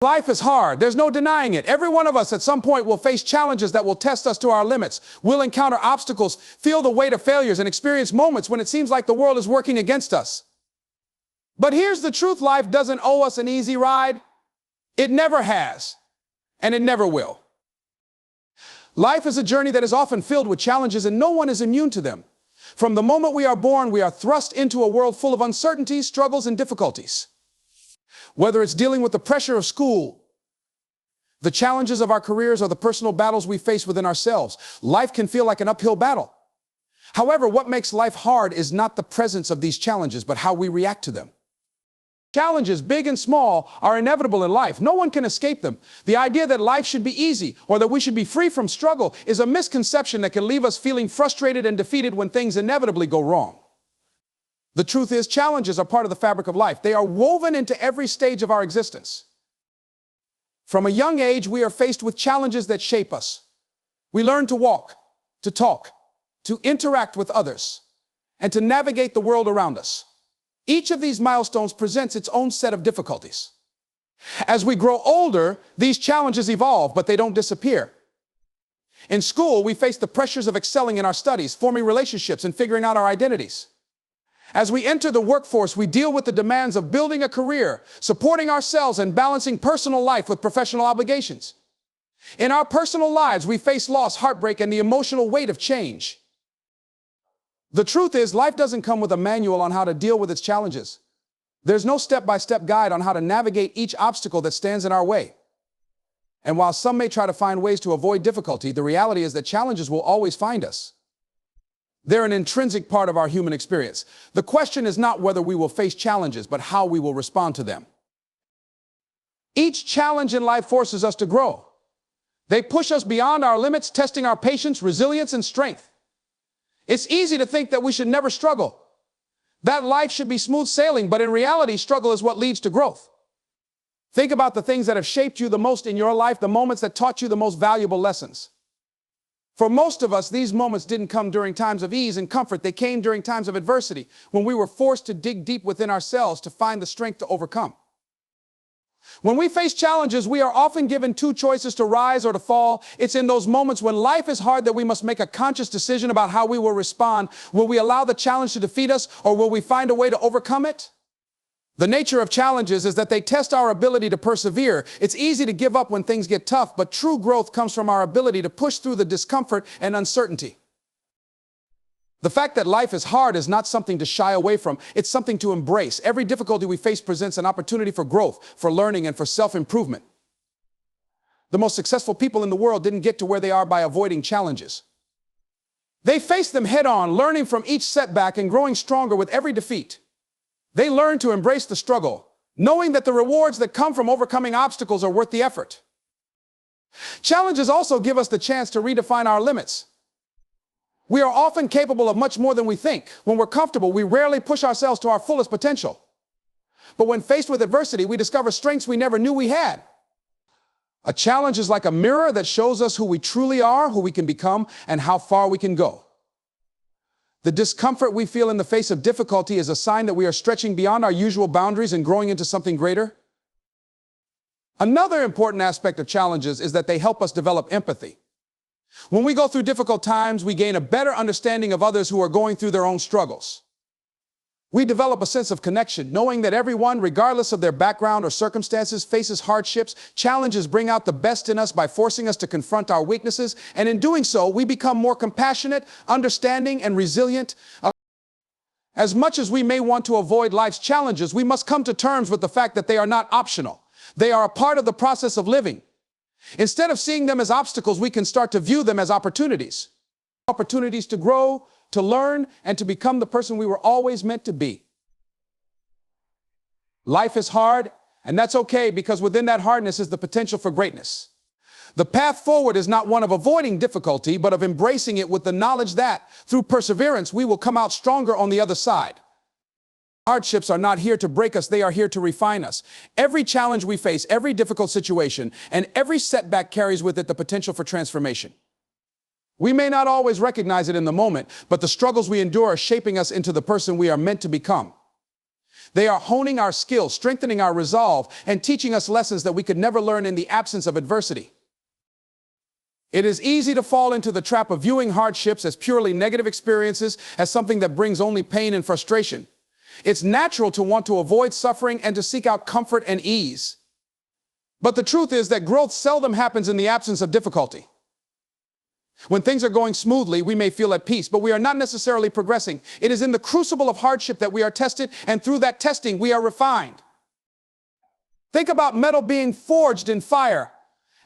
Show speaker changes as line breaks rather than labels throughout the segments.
Life is hard. There's no denying it. Every one of us at some point will face challenges that will test us to our limits. We'll encounter obstacles, feel the weight of failures, and experience moments when it seems like the world is working against us. But here's the truth: life doesn't owe us an easy ride. It never has, and it never will. Life is a journey that is often filled with challenges, and no one is immune to them. From the moment we are born, we are thrust into a world full of uncertainties, struggles, and difficulties. Whether it's dealing with the pressure of school, the challenges of our careers, or the personal battles we face within ourselves, life can feel like an uphill battle. However, what makes life hard is not the presence of these challenges, but how we react to them. Challenges, big and small, are inevitable in life. No one can escape them. The idea that life should be easy or that we should be free from struggle is a misconception that can leave us feeling frustrated and defeated when things inevitably go wrong. The truth is, challenges are part of the fabric of life. They are woven into every stage of our existence. From a young age, we are faced with challenges that shape us. We learn to walk, to talk, to interact with others, and to navigate the world around us. Each of these milestones presents its own set of difficulties. As we grow older, these challenges evolve, but they don't disappear. In school, we face the pressures of excelling in our studies, forming relationships, and figuring out our identities. As we enter the workforce, we deal with the demands of building a career, supporting ourselves, and balancing personal life with professional obligations. In our personal lives, we face loss, heartbreak, and the emotional weight of change. The truth is, life doesn't come with a manual on how to deal with its challenges. There's no step-by-step guide on how to navigate each obstacle that stands in our way. And while some may try to find ways to avoid difficulty, the reality is that challenges will always find us. They're an intrinsic part of our human experience. The question is not whether we will face challenges, but how we will respond to them. Each challenge in life forces us to grow. They push us beyond our limits, testing our patience, resilience, and strength. It's easy to think that we should never struggle, that life should be smooth sailing, but in reality, struggle is what leads to growth. Think about the things that have shaped you the most in your life, the moments that taught you the most valuable lessons. For most of us, these moments didn't come during times of ease and comfort. They came during times of adversity, when we were forced to dig deep within ourselves to find the strength to overcome. When we face challenges, we are often given two choices: to rise or to fall. It's in those moments when life is hard that we must make a conscious decision about how we will respond. Will we allow the challenge to defeat us, or will we find a way to overcome it? The nature of challenges is that they test our ability to persevere. It's easy to give up when things get tough, but true growth comes from our ability to push through the discomfort and uncertainty. The fact that life is hard is not something to shy away from. It's something to embrace. Every difficulty we face presents an opportunity for growth, for learning, and for self-improvement. The most successful people in the world didn't get to where they are by avoiding challenges. They faced them head-on, learning from each setback and growing stronger with every defeat. They learned to embrace the struggle, knowing that the rewards that come from overcoming obstacles are worth the effort. Challenges also give us the chance to redefine our limits. We are often capable of much more than we think. When we're comfortable, we rarely push ourselves to our fullest potential. But when faced with adversity, we discover strengths we never knew we had. A challenge is like a mirror that shows us who we truly are, who we can become, and how far we can go. The discomfort we feel in the face of difficulty is a sign that we are stretching beyond our usual boundaries and growing into something greater. Another important aspect of challenges is that they help us develop empathy. When we go through difficult times, we gain a better understanding of others who are going through their own struggles. We develop a sense of connection, knowing that everyone, regardless of their background or circumstances, faces hardships. Challenges bring out the best in us by forcing us to confront our weaknesses, and in doing so, we become more compassionate, understanding, and resilient. As much as we may want to avoid life's challenges, we must come to terms with the fact that they are not optional. They are a part of the process of living. Instead of seeing them as obstacles, we can start to view them as opportunities. Opportunities to grow, to learn, and to become the person we were always meant to be. Life is hard, and that's okay, because within that hardness is the potential for greatness. The path forward is not one of avoiding difficulty, but of embracing it with the knowledge that, through perseverance, we will come out stronger on the other side. Hardships are not here to break us, they are here to refine us. Every challenge we face, every difficult situation, and every setback carries with it the potential for transformation. We may not always recognize it in the moment, but the struggles we endure are shaping us into the person we are meant to become. They are honing our skills, strengthening our resolve, and teaching us lessons that we could never learn in the absence of adversity. It is easy to fall into the trap of viewing hardships as purely negative experiences, as something that brings only pain and frustration. It's natural to want to avoid suffering and to seek out comfort and ease. But the truth is that growth seldom happens in the absence of difficulty. When things are going smoothly, we may feel at peace, but we are not necessarily progressing. It is in the crucible of hardship that we are tested, and through that testing, we are refined. Think about metal being forged in fire.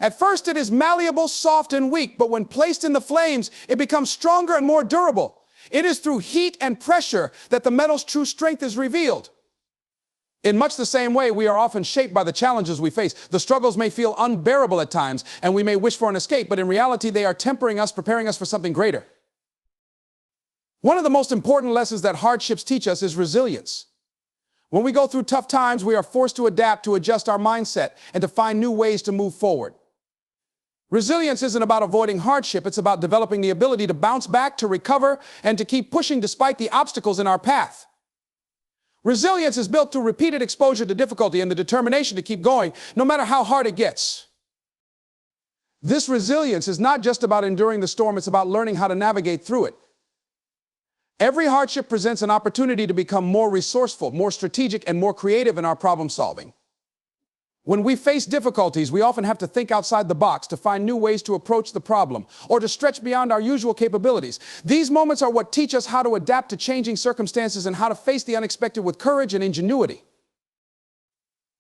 At first, it is malleable, soft, and weak, but when placed in the flames, it becomes stronger and more durable. It is through heat and pressure that the metal's true strength is revealed. In much the same way, we are often shaped by the challenges we face. The struggles may feel unbearable at times, and we may wish for an escape, but in reality, they are tempering us, preparing us for something greater. One of the most important lessons that hardships teach us is resilience. When we go through tough times, we are forced to adapt, to adjust our mindset, and to find new ways to move forward. Resilience isn't about avoiding hardship, it's about developing the ability to bounce back, to recover, and to keep pushing despite the obstacles in our path. Resilience is built through repeated exposure to difficulty and the determination to keep going, no matter how hard it gets. This resilience is not just about enduring the storm, it's about learning how to navigate through it. Every hardship presents an opportunity to become more resourceful, more strategic, and more creative in our problem solving. When we face difficulties, we often have to think outside the box to find new ways to approach the problem or to stretch beyond our usual capabilities. These moments are what teach us how to adapt to changing circumstances and how to face the unexpected with courage and ingenuity.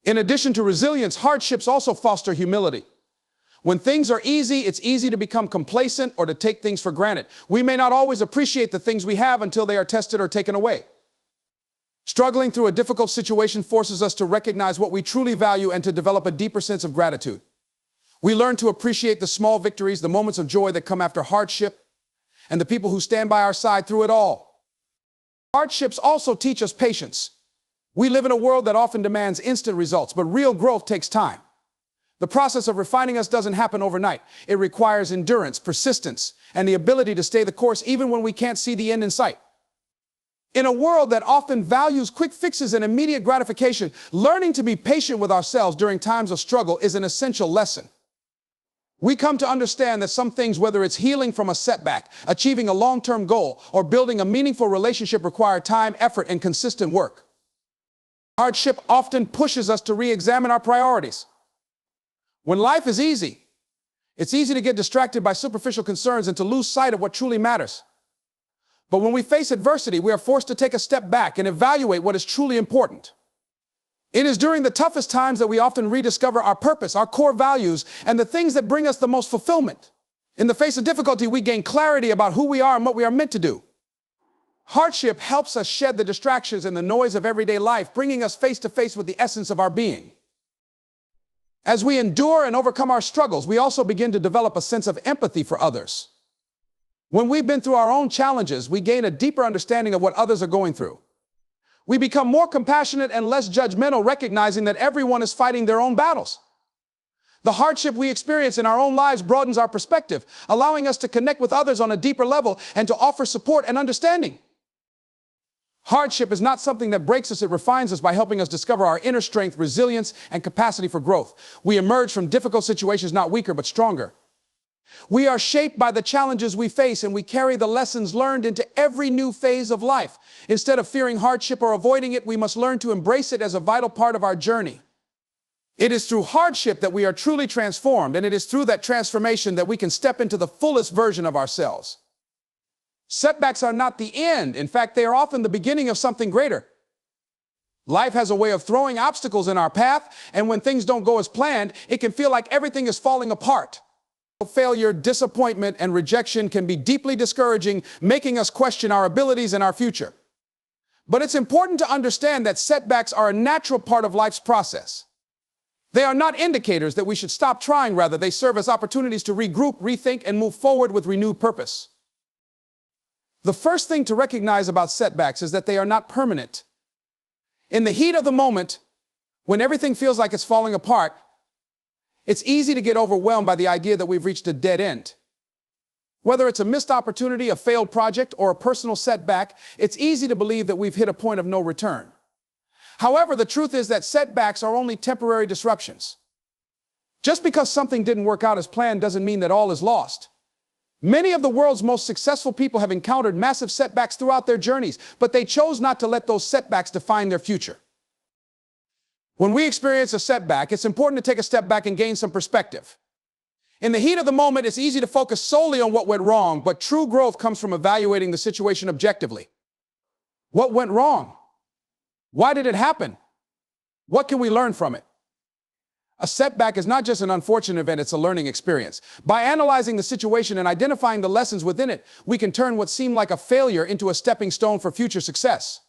In addition to resilience, hardships also foster humility. When things are easy, it's easy to become complacent or to take things for granted. We may not always appreciate the things we have until they are tested or taken away. Struggling through a difficult situation forces us to recognize what we truly value and to develop a deeper sense of gratitude. We learn to appreciate the small victories, the moments of joy that come after hardship, and the people who stand by our side through it all. Hardships also teach us patience. We live in a world that often demands instant results, but real growth takes time. The process of refining us doesn't happen overnight. It requires endurance, persistence, and the ability to stay the course even when we can't see the end in sight. In a world that often values quick fixes and immediate gratification, learning to be patient with ourselves during times of struggle is an essential lesson. We come to understand that some things, whether it's healing from a setback, achieving a long-term goal, or building a meaningful relationship, require time, effort, and consistent work. Hardship often pushes us to re-examine our priorities. When life is easy, it's easy to get distracted by superficial concerns and to lose sight of what truly matters. But when we face adversity, we are forced to take a step back and evaluate what is truly important. It is during the toughest times that we often rediscover our purpose, our core values, and the things that bring us the most fulfillment. In the face of difficulty, we gain clarity about who we are and what we are meant to do. Hardship helps us shed the distractions and the noise of everyday life, bringing us face to face with the essence of our being. As we endure and overcome our struggles, we also begin to develop a sense of empathy for others. When we've been through our own challenges, we gain a deeper understanding of what others are going through. We become more compassionate and less judgmental, recognizing that everyone is fighting their own battles. The hardship we experience in our own lives broadens our perspective, allowing us to connect with others on a deeper level and to offer support and understanding. Hardship is not something that breaks us, it refines us by helping us discover our inner strength, resilience, and capacity for growth. We emerge from difficult situations not weaker but stronger. We are shaped by the challenges we face, and we carry the lessons learned into every new phase of life. Instead of fearing hardship or avoiding it, we must learn to embrace it as a vital part of our journey. It is through hardship that we are truly transformed, and it is through that transformation that we can step into the fullest version of ourselves. Setbacks are not the end. In fact, they are often the beginning of something greater. Life has a way of throwing obstacles in our path, and when things don't go as planned, it can feel like everything is falling apart. Failure, disappointment, and rejection can be deeply discouraging, making us question our abilities and our future. But it's important to understand that setbacks are a natural part of life's process. They are not indicators that we should stop trying. Rather, they serve as opportunities to regroup, rethink, and move forward with renewed purpose. The first thing to recognize about setbacks is that they are not permanent. In the heat of the moment, when everything feels like it's falling apart, it's easy to get overwhelmed by the idea that we've reached a dead end. Whether it's a missed opportunity, a failed project, or a personal setback, it's easy to believe that we've hit a point of no return. However, the truth is that setbacks are only temporary disruptions. Just because something didn't work out as planned doesn't mean that all is lost. Many of the world's most successful people have encountered massive setbacks throughout their journeys, but they chose not to let those setbacks define their future. When we experience a setback, it's important to take a step back and gain some perspective. In the heat of the moment, it's easy to focus solely on what went wrong, but true growth comes from evaluating the situation objectively. What went wrong? Why did it happen? What can we learn from it? A setback is not just an unfortunate event, it's a learning experience. By analyzing the situation and identifying the lessons within it, we can turn what seemed like a failure into a stepping stone for future success.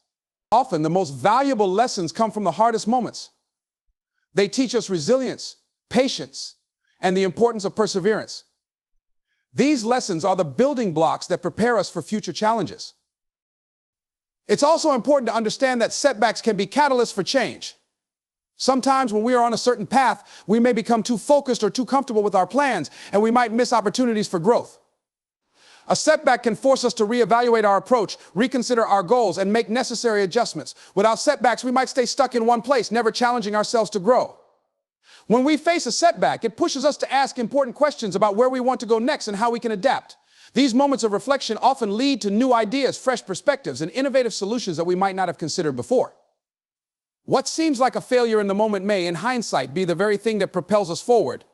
Often, the most valuable lessons come from the hardest moments. They teach us resilience, patience, and the importance of perseverance. These lessons are the building blocks that prepare us for future challenges. It's also important to understand that setbacks can be catalysts for change. Sometimes when we are on a certain path, we may become too focused or too comfortable with our plans, and we might miss opportunities for growth. A setback can force us to reevaluate our approach, reconsider our goals, and make necessary adjustments. Without setbacks, we might stay stuck in one place, never challenging ourselves to grow. When we face a setback, it pushes us to ask important questions about where we want to go next and how we can adapt. These moments of reflection often lead to new ideas, fresh perspectives, and innovative solutions that we might not have considered before. What seems like a failure in the moment may, in hindsight, be the very thing that propels us forward.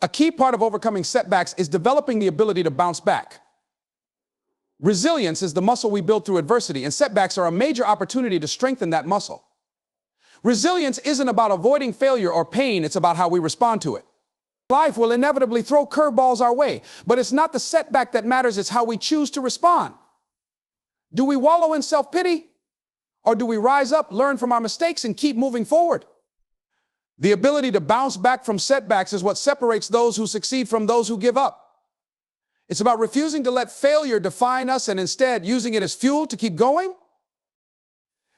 A key part of overcoming setbacks is developing the ability to bounce back. Resilience is the muscle we build through adversity, and setbacks are a major opportunity to strengthen that muscle. Resilience isn't about avoiding failure or pain, it's about how we respond to it. Life will inevitably throw curveballs our way, but it's not the setback that matters, it's how we choose to respond. Do we wallow in self-pity? Or do we rise up, learn from our mistakes, and keep moving forward? The ability to bounce back from setbacks is what separates those who succeed from those who give up. It's about refusing to let failure define us and instead using it as fuel to keep going.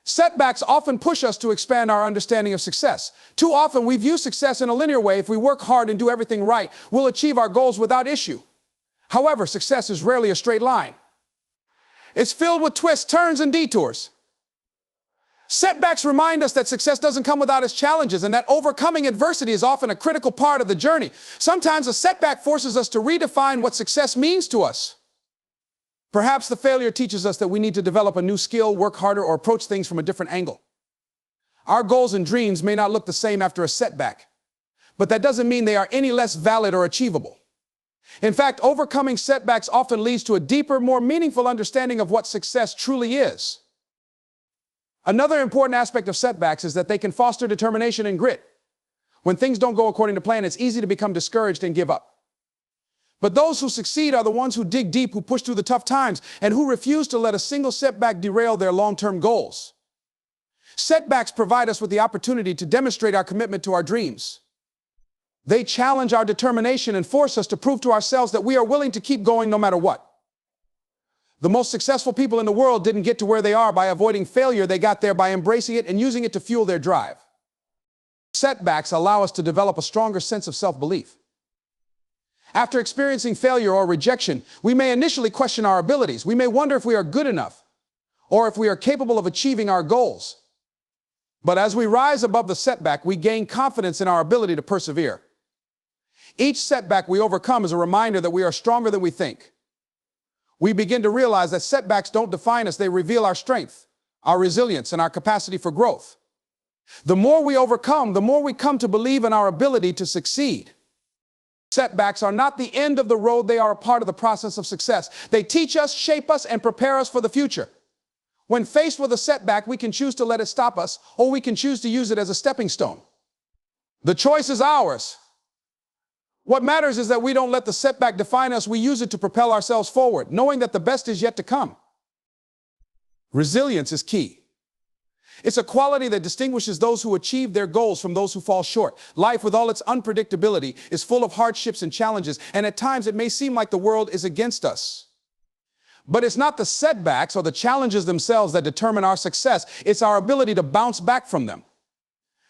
Setbacks often push us to expand our understanding of success. Too often we view success in a linear way. If we work hard and do everything right, we'll achieve our goals without issue. However, success is rarely a straight line. It's filled with twists, turns, and detours. Setbacks remind us that success doesn't come without its challenges and that overcoming adversity is often a critical part of the journey. Sometimes a setback forces us to redefine what success means to us. Perhaps the failure teaches us that we need to develop a new skill, work harder, or approach things from a different angle. Our goals and dreams may not look the same after a setback, but that doesn't mean they are any less valid or achievable. In fact, overcoming setbacks often leads to a deeper, more meaningful understanding of what success truly is. Another important aspect of setbacks is that they can foster determination and grit. When things don't go according to plan, it's easy to become discouraged and give up. But those who succeed are the ones who dig deep, who push through the tough times, and who refuse to let a single setback derail their long-term goals. Setbacks provide us with the opportunity to demonstrate our commitment to our dreams. They challenge our determination and force us to prove to ourselves that we are willing to keep going no matter what. The most successful people in the world didn't get to where they are by avoiding failure. They got there by embracing it and using it to fuel their drive. Setbacks allow us to develop a stronger sense of self-belief. After experiencing failure or rejection, we may initially question our abilities. We may wonder if we are good enough or if we are capable of achieving our goals. But as we rise above the setback, we gain confidence in our ability to persevere. Each setback we overcome is a reminder that we are stronger than we think. We begin to realize that setbacks don't define us, they reveal our strength, our resilience, and our capacity for growth. The more we overcome, the more we come to believe in our ability to succeed. Setbacks are not the end of the road, they are a part of the process of success. They teach us, shape us, and prepare us for the future. When faced with a setback, we can choose to let it stop us, or we can choose to use it as a stepping stone. The choice is ours. What matters is that we don't let the setback define us, we use it to propel ourselves forward, knowing that the best is yet to come. Resilience is key. It's a quality that distinguishes those who achieve their goals from those who fall short. Life, with all its unpredictability, is full of hardships and challenges, and at times it may seem like the world is against us. But it's not the setbacks or the challenges themselves that determine our success. It's our ability to bounce back from them.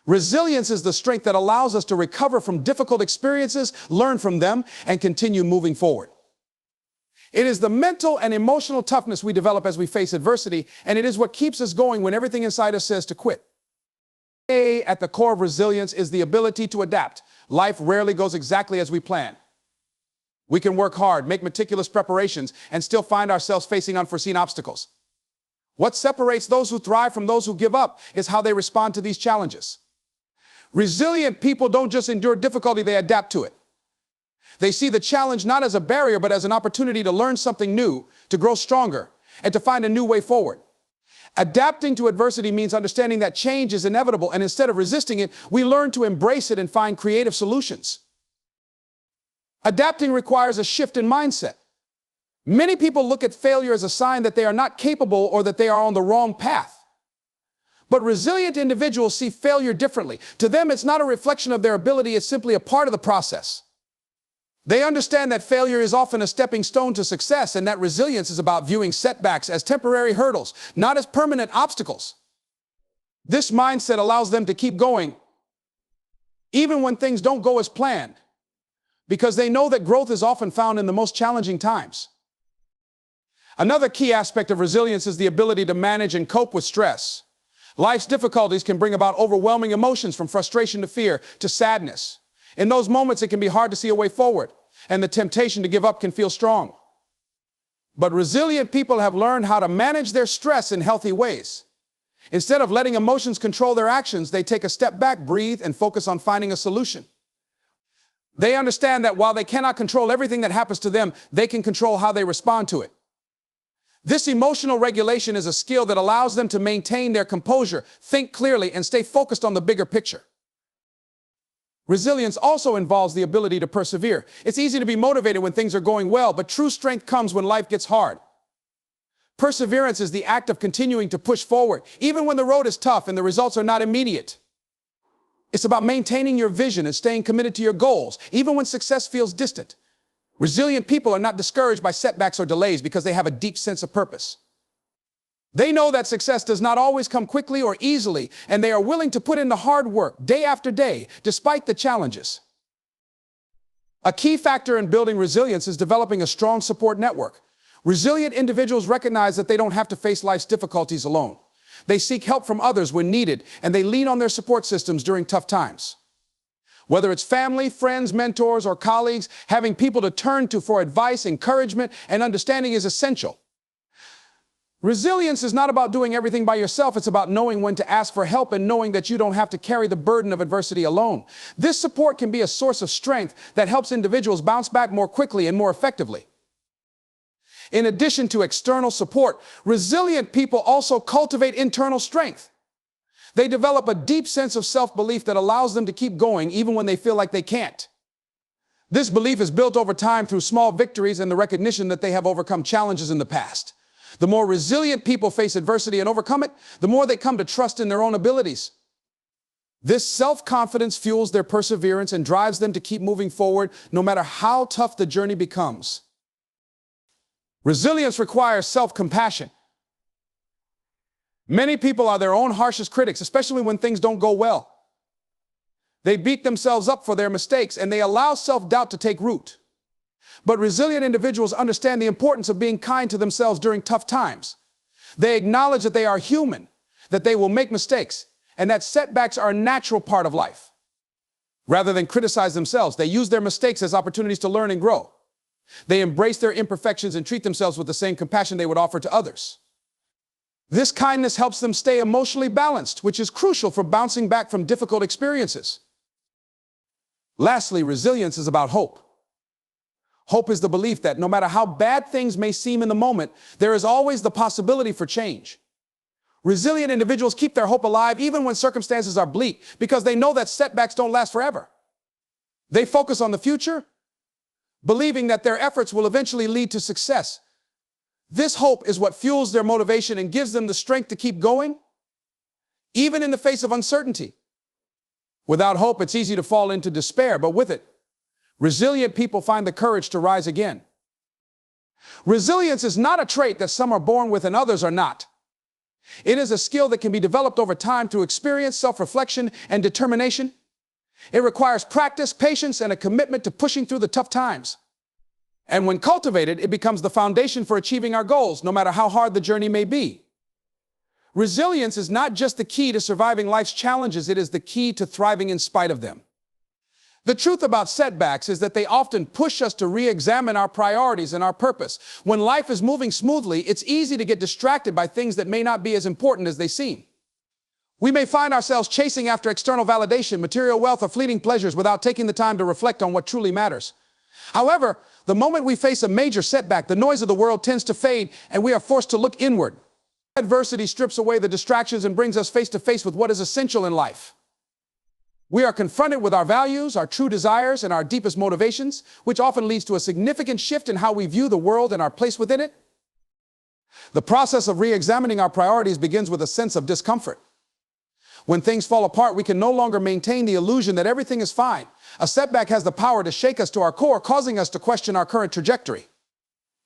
Resilience is the strength that allows us to recover from difficult experiences, learn from them, and continue moving forward. It is the mental and emotional toughness we develop as we face adversity, and it is what keeps us going when everything inside us says to quit. At the core of resilience is the ability to adapt. Life rarely goes exactly as we plan. We can work hard, make meticulous preparations, and still find ourselves facing unforeseen obstacles. What separates those who thrive from those who give up is how they respond to these challenges. Resilient people don't just endure difficulty, they adapt to it. They see the challenge not as a barrier, but as an opportunity to learn something new, to grow stronger, and to find a new way forward. Adapting to adversity means understanding that change is inevitable, and instead of resisting it, we learn to embrace it and find creative solutions. Adapting requires a shift in mindset. Many people look at failure as a sign that they are not capable or that they are on the wrong path. But resilient individuals see failure differently. To them, it's not a reflection of their ability, it's simply a part of the process. They understand that failure is often a stepping stone to success, and that resilience is about viewing setbacks as temporary hurdles, not as permanent obstacles. This mindset allows them to keep going, even when things don't go as planned, because they know that growth is often found in the most challenging times. Another key aspect of resilience is the ability to manage and cope with stress. Life's difficulties can bring about overwhelming emotions, from frustration to fear to sadness. In those moments, it can be hard to see a way forward, and the temptation to give up can feel strong. But resilient people have learned how to manage their stress in healthy ways. Instead of letting emotions control their actions, they take a step back, breathe, and focus on finding a solution. They understand that while they cannot control everything that happens to them, they can control how they respond to it. This emotional regulation is a skill that allows them to maintain their composure, think clearly, and stay focused on the bigger picture. Resilience also involves the ability to persevere. It's easy to be motivated when things are going well, but true strength comes when life gets hard. Perseverance is the act of continuing to push forward, even when the road is tough and the results are not immediate. It's about maintaining your vision and staying committed to your goals, even when success feels distant. Resilient people are not discouraged by setbacks or delays because they have a deep sense of purpose. They know that success does not always come quickly or easily, and they are willing to put in the hard work day after day, despite the challenges. A key factor in building resilience is developing a strong support network. Resilient individuals recognize that they don't have to face life's difficulties alone. They seek help from others when needed, and they lean on their support systems during tough times. Whether it's family, friends, mentors, or colleagues, having people to turn to for advice, encouragement, and understanding is essential. Resilience is not about doing everything by yourself. It's about knowing when to ask for help and knowing that you don't have to carry the burden of adversity alone. This support can be a source of strength that helps individuals bounce back more quickly and more effectively. In addition to external support, resilient people also cultivate internal strength. They develop a deep sense of self-belief that allows them to keep going even when they feel like they can't. This belief is built over time through small victories and the recognition that they have overcome challenges in the past. The more resilient people face adversity and overcome it, the more they come to trust in their own abilities. This self-confidence fuels their perseverance and drives them to keep moving forward no matter how tough the journey becomes. Resilience requires self-compassion. Many people are their own harshest critics, especially when things don't go well. They beat themselves up for their mistakes and they allow self-doubt to take root. But resilient individuals understand the importance of being kind to themselves during tough times. They acknowledge that they are human, that they will make mistakes, and that setbacks are a natural part of life. Rather than criticize themselves, they use their mistakes as opportunities to learn and grow. They embrace their imperfections and treat themselves with the same compassion they would offer to others. This kindness helps them stay emotionally balanced, which is crucial for bouncing back from difficult experiences. Lastly, resilience is about hope. Hope is the belief that no matter how bad things may seem in the moment, there is always the possibility for change. Resilient individuals keep their hope alive even when circumstances are bleak because they know that setbacks don't last forever. They focus on the future, believing that their efforts will eventually lead to success. This hope is what fuels their motivation and gives them the strength to keep going, even in the face of uncertainty. Without hope, it's easy to fall into despair, but with it, resilient people find the courage to rise again. Resilience is not a trait that some are born with and others are not. It is a skill that can be developed over time through experience, self-reflection, and determination. It requires practice, patience, and a commitment to pushing through the tough times. And when cultivated, it becomes the foundation for achieving our goals, no matter how hard the journey may be. Resilience is not just the key to surviving life's challenges, it is the key to thriving in spite of them. The truth about setbacks is that they often push us to re-examine our priorities and our purpose. When life is moving smoothly, it's easy to get distracted by things that may not be as important as they seem. We may find ourselves chasing after external validation, material wealth, or fleeting pleasures without taking the time to reflect on what truly matters. However, the moment we face a major setback, the noise of the world tends to fade and we are forced to look inward. Adversity strips away the distractions and brings us face to face with what is essential in life. We are confronted with our values, our true desires, and our deepest motivations, which often leads to a significant shift in how we view the world and our place within it. The process of re-examining our priorities begins with a sense of discomfort. When things fall apart, we can no longer maintain the illusion that everything is fine. A setback has the power to shake us to our core, causing us to question our current trajectory.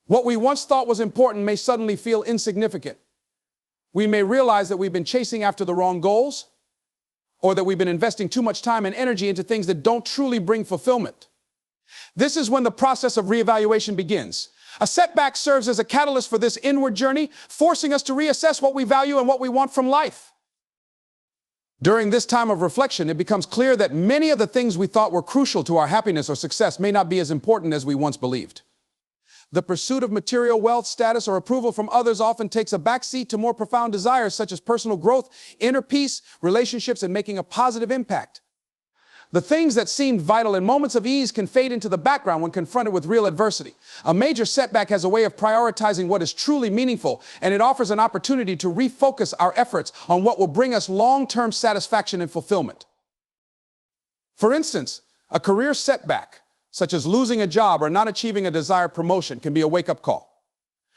What we once thought was important may suddenly feel insignificant. We may realize that we've been chasing after the wrong goals, or that we've been investing too much time and energy into things that don't truly bring fulfillment. This is when the process of reevaluation begins. A setback serves as a catalyst for this inward journey, forcing us to reassess what we value and what we want from life. During this time of reflection, it becomes clear that many of the things we thought were crucial to our happiness or success may not be as important as we once believed. The pursuit of material wealth, status, or approval from others often takes a backseat to more profound desires such as personal growth, inner peace, relationships, and making a positive impact. The things that seemed vital in moments of ease can fade into the background when confronted with real adversity. A major setback has a way of prioritizing what is truly meaningful, and it offers an opportunity to refocus our efforts on what will bring us long-term satisfaction and fulfillment. For instance, a career setback, such as losing a job or not achieving a desired promotion, can be a wake-up call.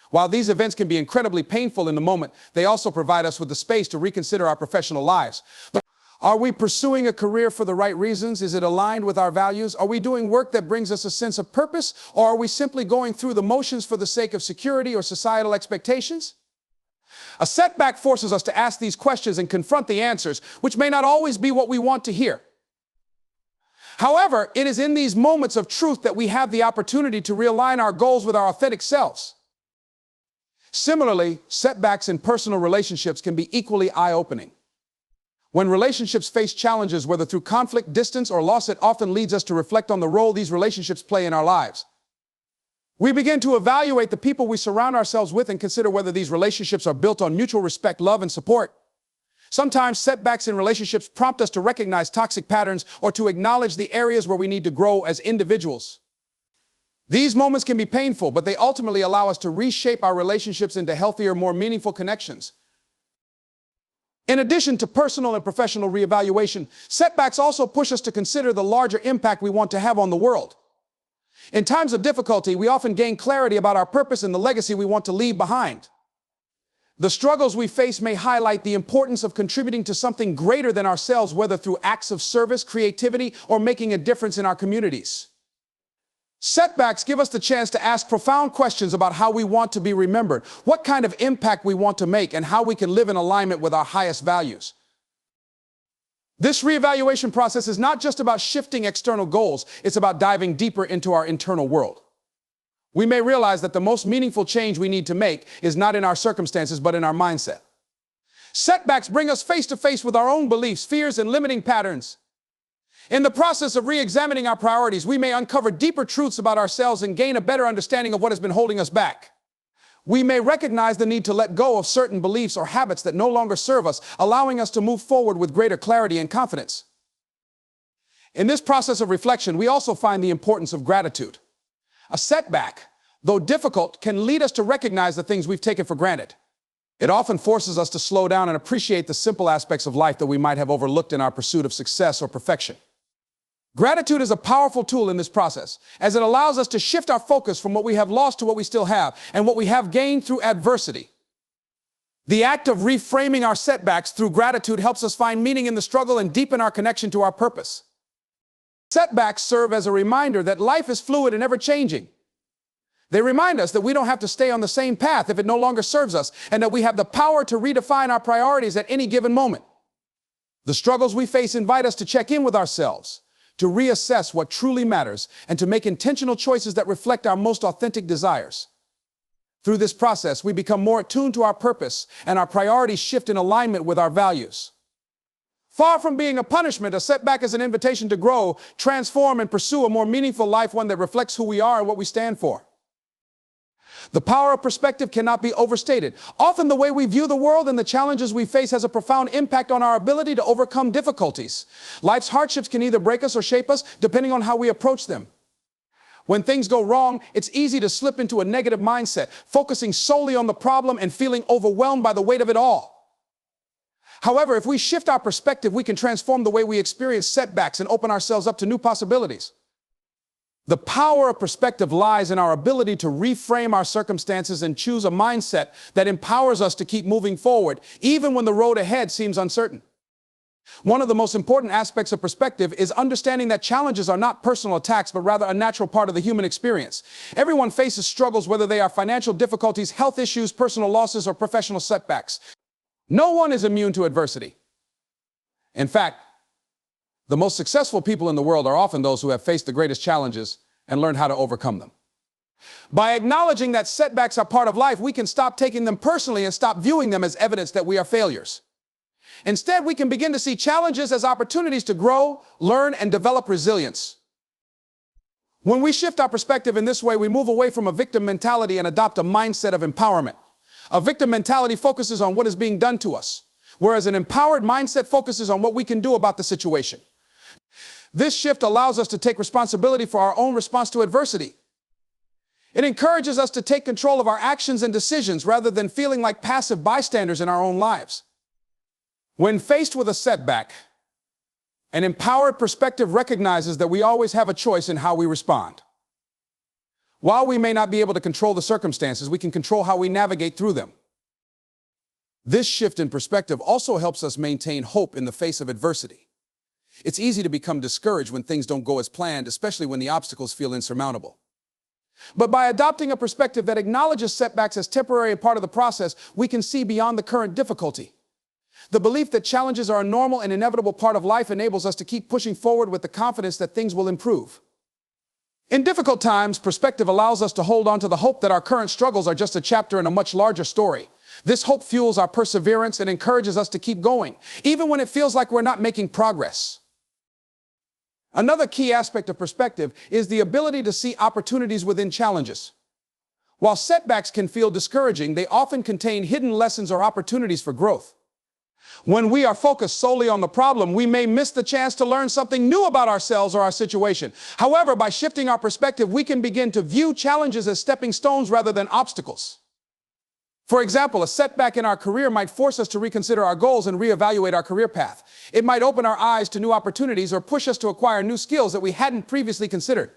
While these events can be incredibly painful in the moment, they also provide us with the space to reconsider our professional lives. But are we pursuing a career for the right reasons? Is it aligned with our values? Are we doing work that brings us a sense of purpose? Or are we simply going through the motions for the sake of security or societal expectations? A setback forces us to ask these questions and confront the answers, which may not always be what we want to hear. However, it is in these moments of truth that we have the opportunity to realign our goals with our authentic selves. Similarly, setbacks in personal relationships can be equally eye-opening. When relationships face challenges, whether through conflict, distance, or loss, it often leads us to reflect on the role these relationships play in our lives. We begin to evaluate the people we surround ourselves with and consider whether these relationships are built on mutual respect, love, and support. Sometimes setbacks in relationships prompt us to recognize toxic patterns or to acknowledge the areas where we need to grow as individuals. These moments can be painful, but they ultimately allow us to reshape our relationships into healthier, more meaningful connections. In addition to personal and professional reevaluation, setbacks also push us to consider the larger impact we want to have on the world. In times of difficulty, we often gain clarity about our purpose and the legacy we want to leave behind. The struggles we face may highlight the importance of contributing to something greater than ourselves, whether through acts of service, creativity, or making a difference in our communities. Setbacks give us the chance to ask profound questions about how we want to be remembered, what kind of impact we want to make, and how we can live in alignment with our highest values. This reevaluation process is not just about shifting external goals, it's about diving deeper into our internal world. We may realize that the most meaningful change we need to make is not in our circumstances, but in our mindset. Setbacks bring us face to face with our own beliefs, fears, and limiting patterns. In the process of re-examining our priorities, we may uncover deeper truths about ourselves and gain a better understanding of what has been holding us back. We may recognize the need to let go of certain beliefs or habits that no longer serve us, allowing us to move forward with greater clarity and confidence. In this process of reflection, we also find the importance of gratitude. A setback, though difficult, can lead us to recognize the things we've taken for granted. It often forces us to slow down and appreciate the simple aspects of life that we might have overlooked in our pursuit of success or perfection. Gratitude is a powerful tool in this process, as it allows us to shift our focus from what we have lost to what we still have and what we have gained through adversity. The act of reframing our setbacks through gratitude helps us find meaning in the struggle and deepen our connection to our purpose. Setbacks serve as a reminder that life is fluid and ever-changing. They remind us that we don't have to stay on the same path if it no longer serves us, and that we have the power to redefine our priorities at any given moment. The struggles we face invite us to check in with ourselves, to reassess what truly matters, and to make intentional choices that reflect our most authentic desires. Through this process, we become more attuned to our purpose, and our priorities shift in alignment with our values. Far from being a punishment, a setback is an invitation to grow, transform, and pursue a more meaningful life, one that reflects who we are and what we stand for. The power of perspective cannot be overstated. Often the way we view the world and the challenges we face has a profound impact on our ability to overcome difficulties. Life's hardships can either break us or shape us, depending on how we approach them. When things go wrong, it's easy to slip into a negative mindset, focusing solely on the problem and feeling overwhelmed by the weight of it all. However, if we shift our perspective, we can transform the way we experience setbacks and open ourselves up to new possibilities. The power of perspective lies in our ability to reframe our circumstances and choose a mindset that empowers us to keep moving forward, even when the road ahead seems uncertain. One of the most important aspects of perspective is understanding that challenges are not personal attacks, but rather a natural part of the human experience. Everyone faces struggles, whether they are financial difficulties, health issues, personal losses, or professional setbacks. No one is immune to adversity. In fact, the most successful people in the world are often those who have faced the greatest challenges and learned how to overcome them. By acknowledging that setbacks are part of life, we can stop taking them personally and stop viewing them as evidence that we are failures. Instead, we can begin to see challenges as opportunities to grow, learn, and develop resilience. When we shift our perspective in this way, we move away from a victim mentality and adopt a mindset of empowerment. A victim mentality focuses on what is being done to us, whereas an empowered mindset focuses on what we can do about the situation. This shift allows us to take responsibility for our own response to adversity. It encourages us to take control of our actions and decisions rather than feeling like passive bystanders in our own lives. When faced with a setback, an empowered perspective recognizes that we always have a choice in how we respond. While we may not be able to control the circumstances, we can control how we navigate through them. This shift in perspective also helps us maintain hope in the face of adversity. It's easy to become discouraged when things don't go as planned, especially when the obstacles feel insurmountable. But by adopting a perspective that acknowledges setbacks as temporary and part of the process, we can see beyond the current difficulty. The belief that challenges are a normal and inevitable part of life enables us to keep pushing forward with the confidence that things will improve. In difficult times, perspective allows us to hold on to the hope that our current struggles are just a chapter in a much larger story. This hope fuels our perseverance and encourages us to keep going, even when it feels like we're not making progress. Another key aspect of perspective is the ability to see opportunities within challenges. While setbacks can feel discouraging, they often contain hidden lessons or opportunities for growth. When we are focused solely on the problem, we may miss the chance to learn something new about ourselves or our situation. However, by shifting our perspective, we can begin to view challenges as stepping stones rather than obstacles. For example, a setback in our career might force us to reconsider our goals and reevaluate our career path. It might open our eyes to new opportunities or push us to acquire new skills that we hadn't previously considered.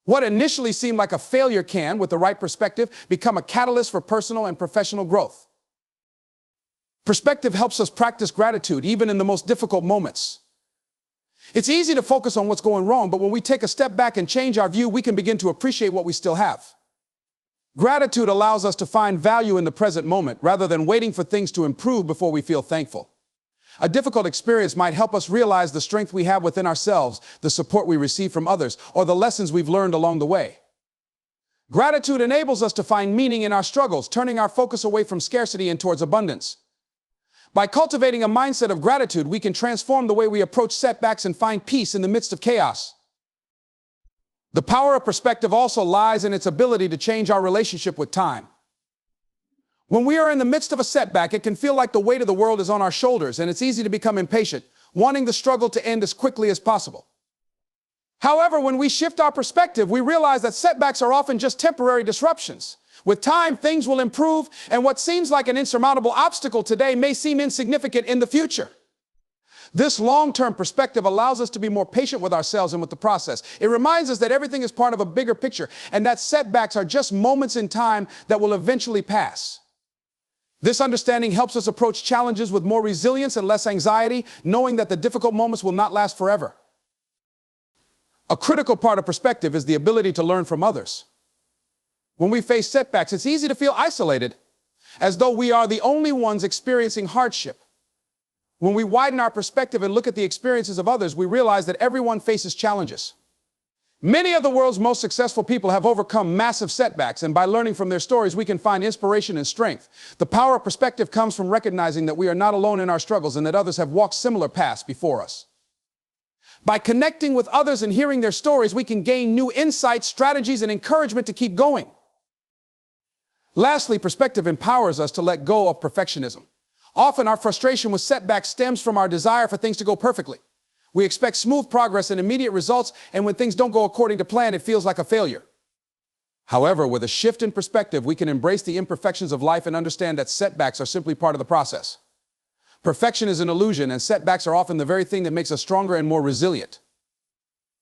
What initially seemed like a failure can, with the right perspective, become a catalyst for personal and professional growth. Perspective helps us practice gratitude, even in the most difficult moments. It's easy to focus on what's going wrong, but when we take a step back and change our view, we can begin to appreciate what we still have. Gratitude allows us to find value in the present moment, rather than waiting for things to improve before we feel thankful. A difficult experience might help us realize the strength we have within ourselves, the support we receive from others, or the lessons we've learned along the way. Gratitude enables us to find meaning in our struggles, turning our focus away from scarcity and towards abundance. By cultivating a mindset of gratitude, we can transform the way we approach setbacks and find peace in the midst of chaos. The power of perspective also lies in its ability to change our relationship with time. When we are in the midst of a setback, it can feel like the weight of the world is on our shoulders, and it's easy to become impatient, wanting the struggle to end as quickly as possible. However, when we shift our perspective, we realize that setbacks are often just temporary disruptions. With time, things will improve, and what seems like an insurmountable obstacle today may seem insignificant in the future. This long-term perspective allows us to be more patient with ourselves and with the process. It reminds us that everything is part of a bigger picture, and that setbacks are just moments in time that will eventually pass. This understanding helps us approach challenges with more resilience and less anxiety, knowing that the difficult moments will not last forever. A critical part of perspective is the ability to learn from others. When we face setbacks, it's easy to feel isolated, as though we are the only ones experiencing hardship. When we widen our perspective and look at the experiences of others, we realize that everyone faces challenges. Many of the world's most successful people have overcome massive setbacks, and by learning from their stories, we can find inspiration and strength. The power of perspective comes from recognizing that we are not alone in our struggles and that others have walked similar paths before us. By connecting with others and hearing their stories, we can gain new insights, strategies, and encouragement to keep going. Lastly, perspective empowers us to let go of perfectionism. Often, our frustration with setbacks stems from our desire for things to go perfectly. We expect smooth progress and immediate results, and when things don't go according to plan, it feels like a failure. However, with a shift in perspective, we can embrace the imperfections of life and understand that setbacks are simply part of the process. Perfection is an illusion, and setbacks are often the very thing that makes us stronger and more resilient.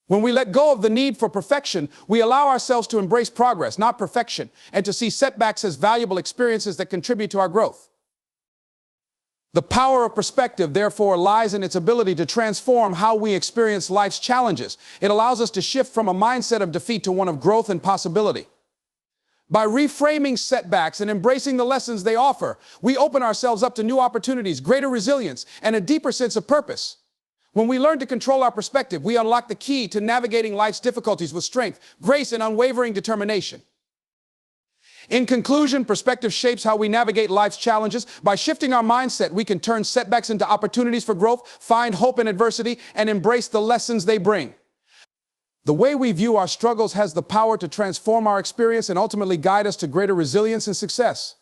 When we let go of the need for perfection, we allow ourselves to embrace progress, not perfection, and to see setbacks as valuable experiences that contribute to our growth. The power of perspective, therefore, lies in its ability to transform how we experience life's challenges. It allows us to shift from a mindset of defeat to one of growth and possibility. By reframing setbacks and embracing the lessons they offer, we open ourselves up to new opportunities, greater resilience, and a deeper sense of purpose. When we learn to control our perspective, we unlock the key to navigating life's difficulties with strength, grace, and unwavering determination. In conclusion, perspective shapes how we navigate life's challenges. By shifting our mindset, we can turn setbacks into opportunities for growth, find hope in adversity, and embrace the lessons they bring. The way we view our struggles has the power to transform our experience and ultimately guide us to greater resilience and success.